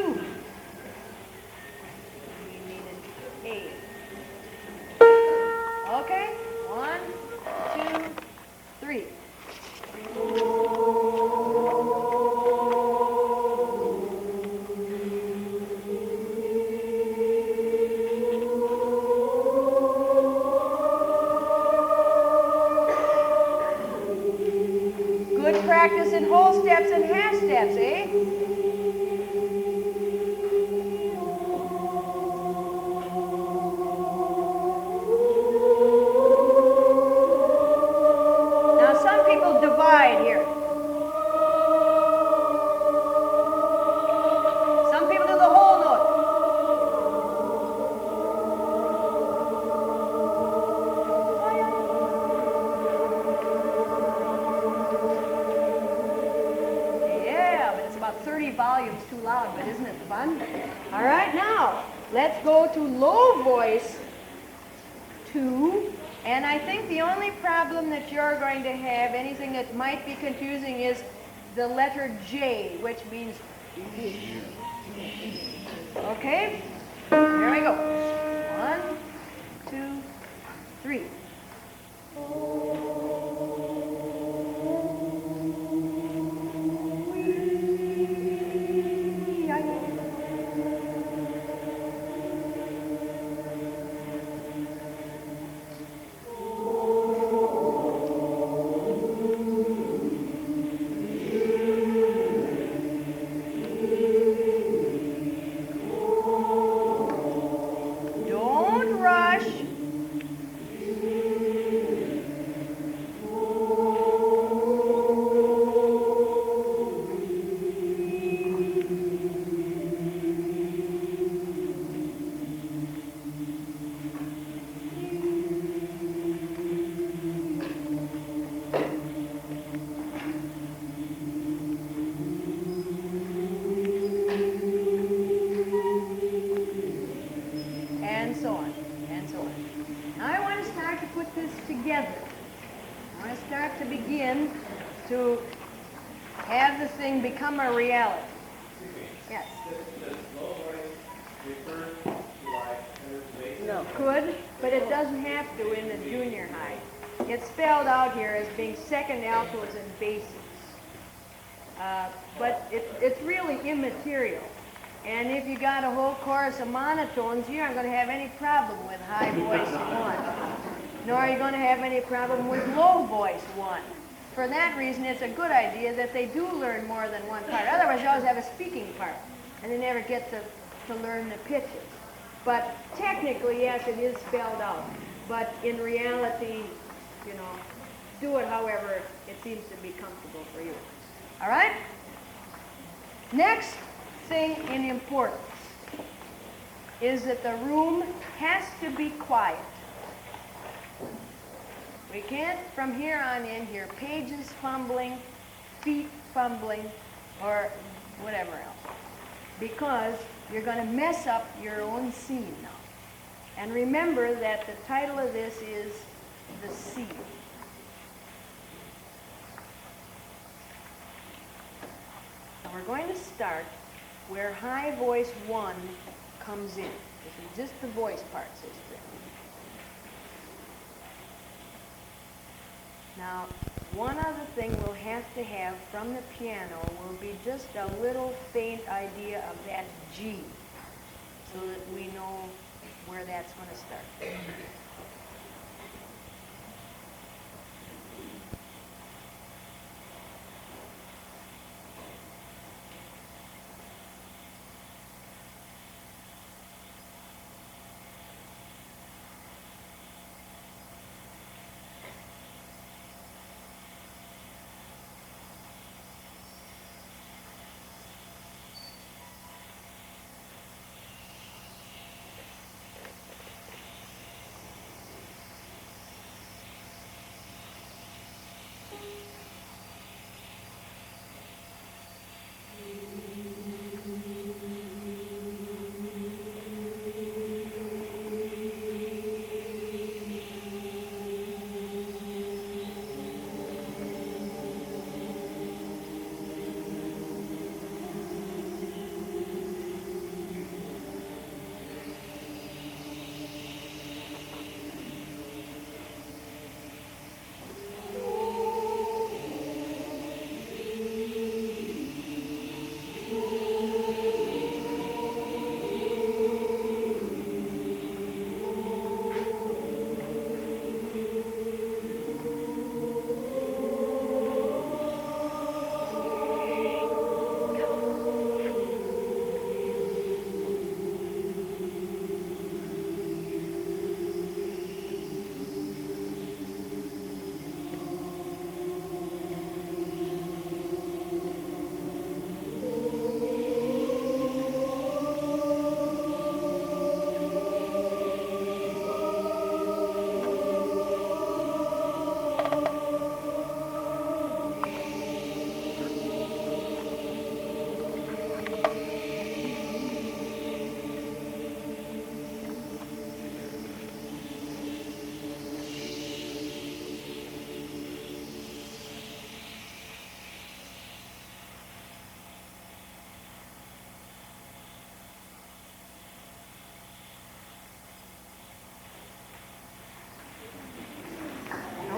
We need an A. Okay. 1, 2, 3. Good practice in whole steps and half steps, eh? Now some people divide here. Some people do the whole note. Yeah, but it's about 30 volumes too loud, but isn't it fun? All right, now let's go to low voice 2. And I think the only problem that you're going to have, anything that might be confusing, is the letter J, which means okay? Here we go. 1, 2, 3. Don't rush. And so on, and so on. Now I want to start to put this together. I want to start to begin to have the thing become a reality. Yes. Does low voice refer to like bass? No. Could, but it doesn't have to in the junior high. It's spelled out here as being second altos and basses. But it's really immaterial. And if you got a whole chorus of monotones, you aren't going to have any problem with high voice 1. Nor are you going to have any problem with low voice 1. For that reason, it's a good idea that they do learn more than one part. Otherwise, you always have a speaking part, and they never get to learn the pitches. But technically, yes, it is spelled out. But in reality, you know, do it however it seems to be comfortable for you. All right? Next thing in importance is that the room has to be quiet. We can't, from here on in, hear pages fumbling, feet fumbling, or whatever else, because you're going to mess up your own scene now. And remember that the title of this is The Scene. Now we're going to start where high voice 1 comes in. This is just the voice part, sister. Now, one other thing we'll have to have from the piano will be just a little faint idea of that G, so that we know where that's going to start.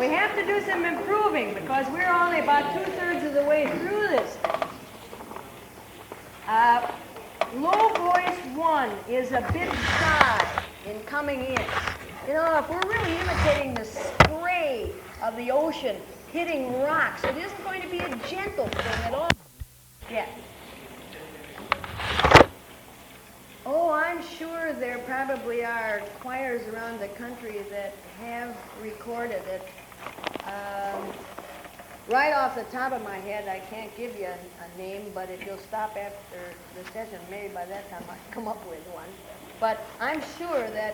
We have to do some improving because we're only about 2/3 of the way through this. Low voice 1 is a bit shy in coming in. You know, if we're really imitating the spray of the ocean hitting rocks, it isn't going to be a gentle thing at all. Yeah. Oh, I'm sure there probably are choirs around the country that have recorded it. Right off the top of my head, I can't give you a name, but if you'll stop after the session, maybe by that time I'll come up with one. But I'm sure that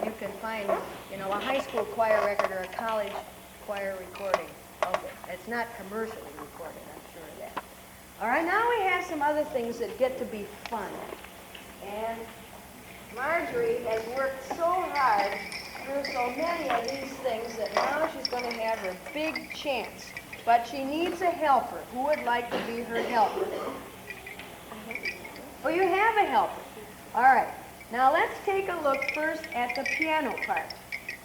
you can find, you know, a high school choir record or a college choir recording of it. It's not commercially recorded, I'm sure of that. All right, now we have some other things that get to be fun. And Marjorie has worked so hard through so many of these things that now she's going to have her big chance. But she needs a helper. Who would like to be her helper? Oh, you have a helper. All right. Now let's take a look first at the piano part.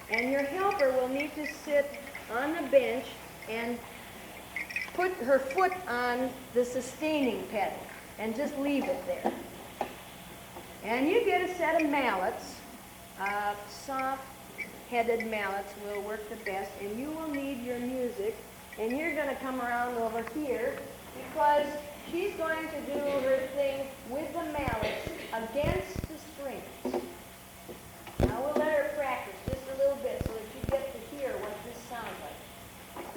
And your helper will need to sit on the bench and put her foot on the sustaining pedal and just leave it there. And you get a set of mallets. Soft-headed mallets will work the best, and you will need your music. And you're going to come around over here because she's going to do her thing with the mallets against the strings. Now we'll let her practice just a little bit so that you get to hear what this sounds like.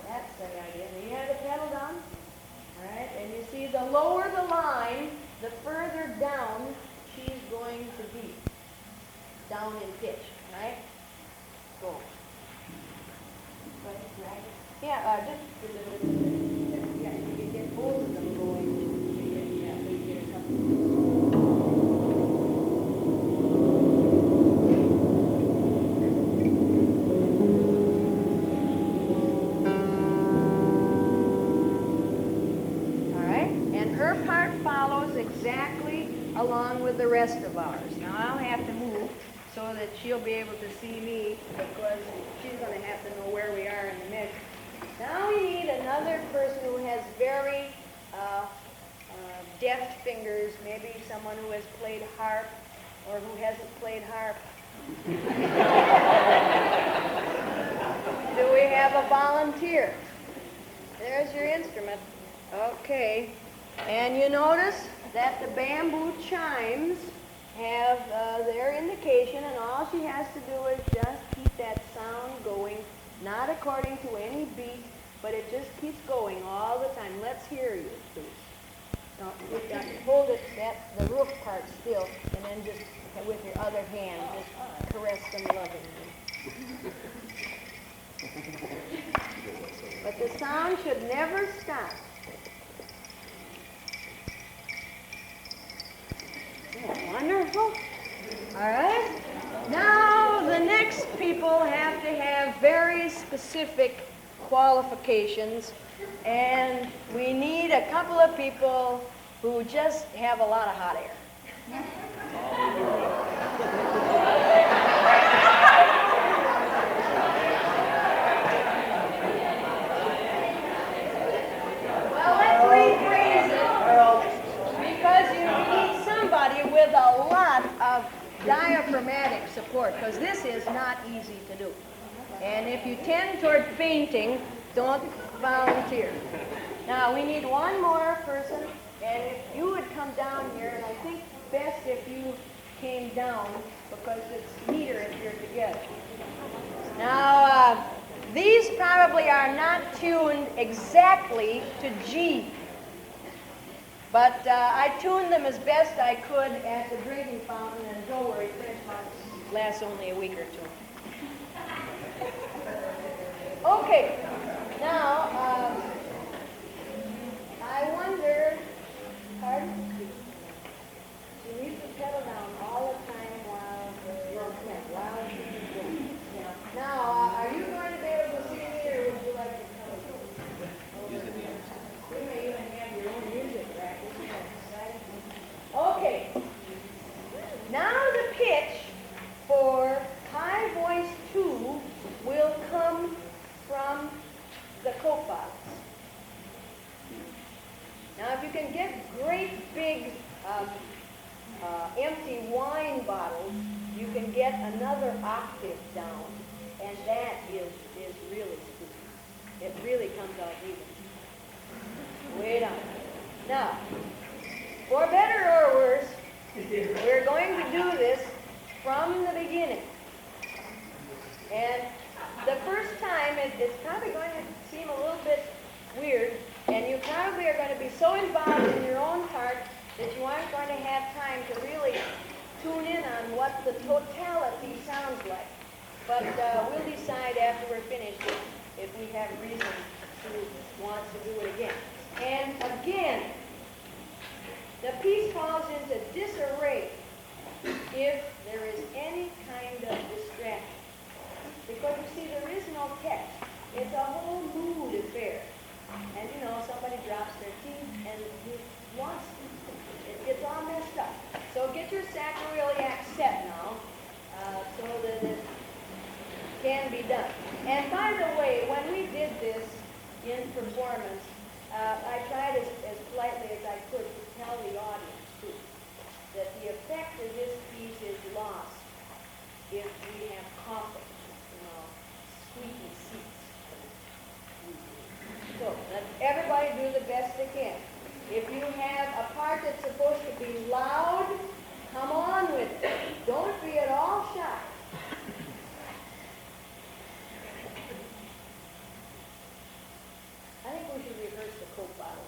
That's the idea. Now you have the pedal down, all right? And you see the lower the line, the further down she's going to be. Down in pitch, right? Go. Go ahead, drag it. Yeah, just yeah, you can get both of them going. Yeah, so you get a couple. All right, and her part follows exactly along with the rest of ours. Now I'll have to move so that she'll be able to see me because she's going to have to know where we are in the measure. Now we need another person who has very deft fingers, maybe someone who has played harp or who hasn't played harp. Do we have a volunteer? There's your instrument. Okay. And you notice that the bamboo chimes have their indication, and all she has to do is just keep that sound going, not according to any beat, but it just keeps going all the time. Let's hear you, please. Now, you've got to hold it, the roof part still, and then just with your other hand, just caress them lovingly. But the sound should never stop. Yeah, wonderful. All right. Now the next people have to have very specific qualifications, and we need a couple of people who just have a lot of hot air. Well, let's rephrase it, because you need somebody with a lot of diaphragmatic support, because this is not easy to do. And if you tend toward fainting, don't volunteer. Now, we need one more person, and if you would come down here, and I think best if you came down, because it's neater if you're together. Now, these probably are not tuned exactly to G, but I tuned them as best I could at the drinking fountain, and don't worry, French mops lasts only a week or two. Okay, now, I wonder, pardon? You need to pedal down all the time while she's doing. Yeah. Now, are you going to be able to see me, or would you like to come over? You may even have your own music practice. Okay. Now the pitch for high voice 2 will come Now, if you can get great big empty wine bottles, you can get another octave down, and that is really spooky. It really comes out even. Way down. Now, for better or worse, we're going to do this from the beginning. And the first time, it's probably going to seem a little bit weird, and you probably are going to be so involved in your own part that you aren't going to have time to really tune in on what the totality sounds like. But we'll decide after we're finished if we have reason to want to do it again. And again, the piece falls into disarray if there is any kind of distraction. Because you see, there is no text. It's a whole mood affair. And you know, somebody drops their teeth and you lost it. It's all messed up. So get your sacroiliac set now so that it can be done. And by the way, when we did this in performance, I tried as politely as I could to tell the audience, too, that the effect of this piece is lost if we have coughing, squeaky seats. So let everybody do the best they can. If you have a part that's supposed to be loud, come on with it. Don't be at all shy. I think we should rehearse the Coke bottle.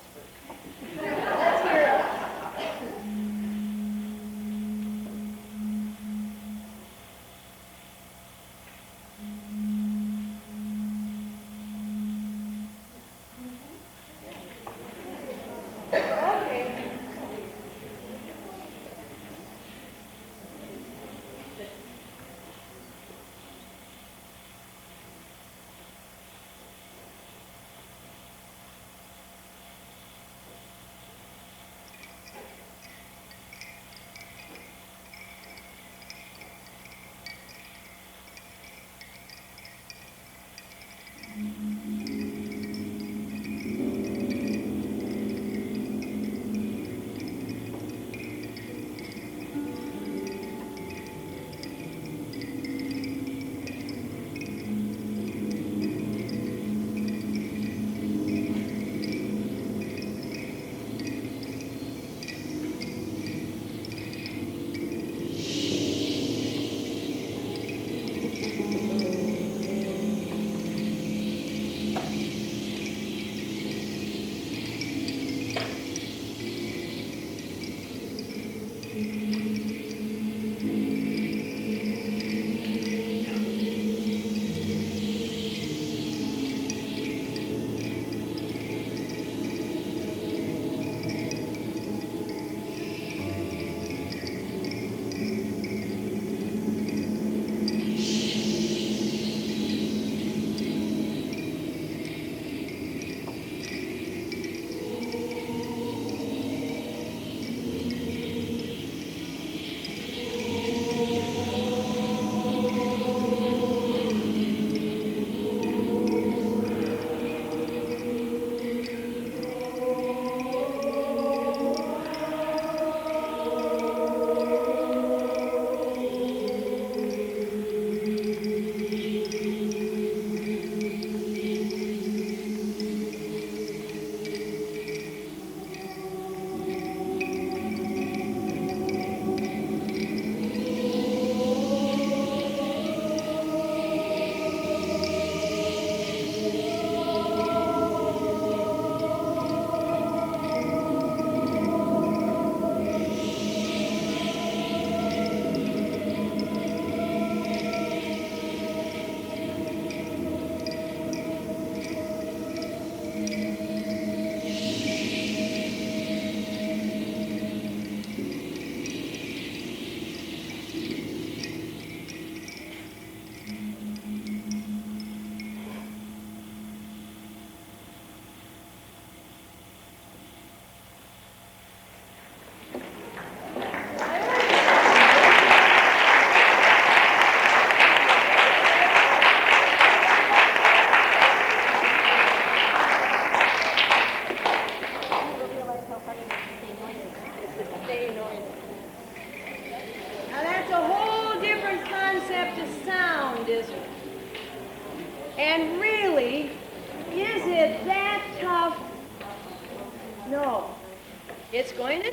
sound, isn't it? And really, is it that tough? No. It's going to